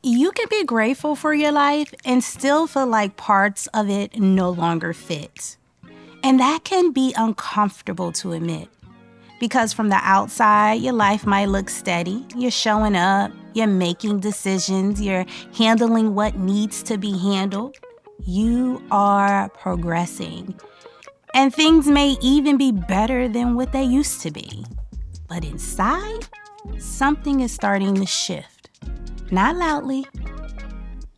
You can be grateful for your life and still feel like parts of it no longer fit. And that can be uncomfortable to admit. Because from the outside, your life might look steady. You're showing up, you're making decisions, you're handling what needs to be handled. You are progressing. And things may even be better than what they used to be. But inside, something is starting to shift. Not loudly,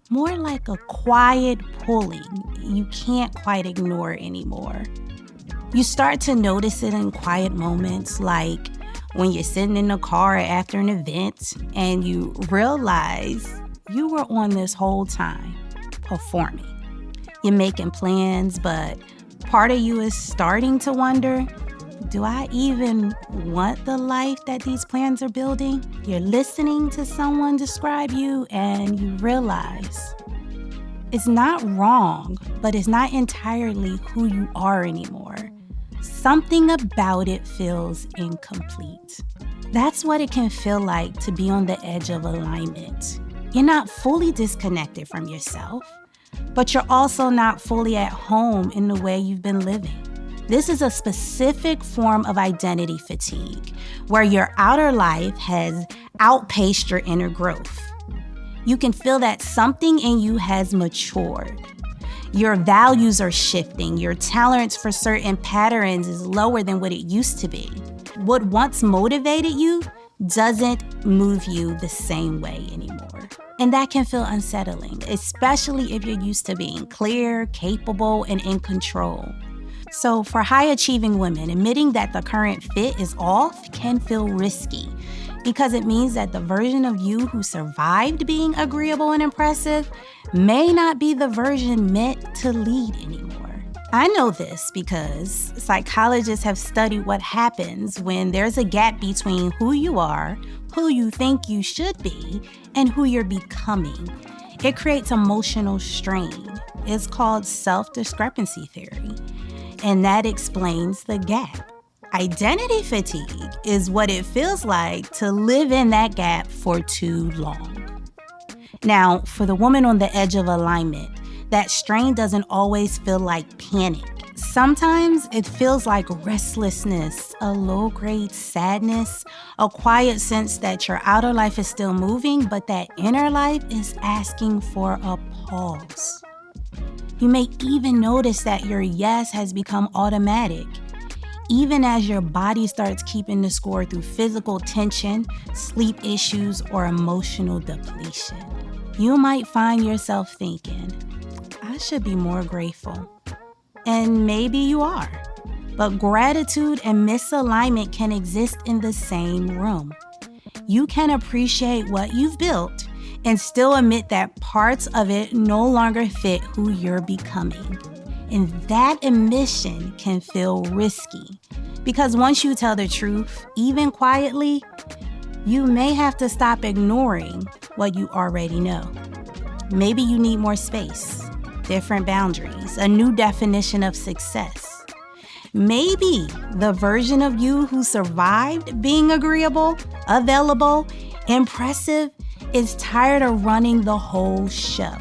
more like a quiet pulling you can't quite ignore anymore. You start to notice it in quiet moments, like when you're sitting in the car after an event and you realize you were on this whole time performing. You're making plans, but part of you is starting to wonder, do I even want the life that these plans are building? You're listening to someone describe you and you realize it's not wrong, but it's not entirely who you are anymore. Something about it feels incomplete. That's what it can feel like to be on the edge of alignment. You're not fully disconnected from yourself, but you're also not fully at home in the way you've been living. This is a specific form of identity fatigue, where your outer life has outpaced your inner growth. You can feel that something in you has matured. Your values are shifting. Your tolerance for certain patterns is lower than what it used to be. What once motivated you doesn't move you the same way anymore. And that can feel unsettling, especially if you're used to being clear, capable, and in control. So for high-achieving women, admitting that the current fit is off can feel risky because it means that the version of you who survived being agreeable and impressive may not be the version meant to lead anymore. I know this because psychologists have studied what happens when there's a gap between who you are, who you think you should be, and who you're becoming. It creates emotional strain. It's called self-discrepancy theory. And that explains the gap. Identity fatigue is what it feels like to live in that gap for too long. Now, for the woman on the edge of alignment, that strain doesn't always feel like panic. Sometimes it feels like restlessness, a low-grade sadness, a quiet sense that your outer life is still moving, but that inner life is asking for a pause. You may even notice that your yes has become automatic, even as your body starts keeping the score through physical tension, sleep issues, or emotional depletion. You might find yourself thinking, I should be more grateful. And maybe you are. But gratitude and misalignment can exist in the same room. You can appreciate what you've built and still admit that parts of it no longer fit who you're becoming. And that admission can feel risky because once you tell the truth, even quietly, you may have to stop ignoring what you already know. Maybe you need more space, different boundaries, a new definition of success. Maybe the version of you who survived being agreeable, available, impressive is tired of running the whole show.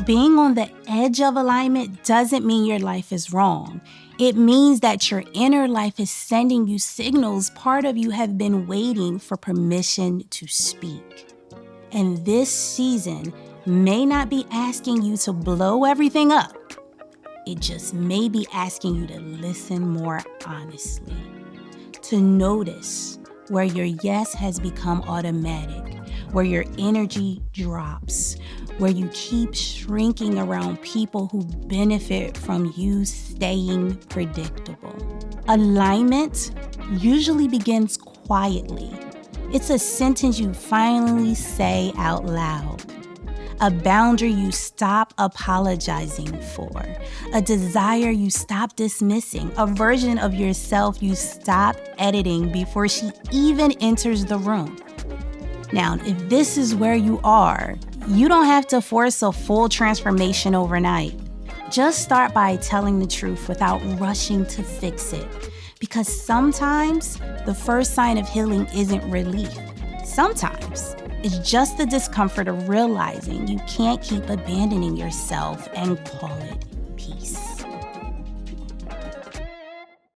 Being on the edge of alignment doesn't mean your life is wrong. It means that your inner life is sending you signals part of you have been waiting for permission to speak. And this season may not be asking you to blow everything up. It just may be asking you to listen more honestly, to notice where your yes has become automatic, where your energy drops, where you keep shrinking around people who benefit from you staying predictable. Alignment usually begins quietly. It's a sentence you finally say out loud. A boundary you stop apologizing for, a desire you stop dismissing, a version of yourself you stop editing before she even enters the room. Now, if this is where you are, you don't have to force a full transformation overnight. Just start by telling the truth without rushing to fix it. Because sometimes the first sign of healing isn't relief. Sometimes it's just the discomfort of realizing you can't keep abandoning yourself and call it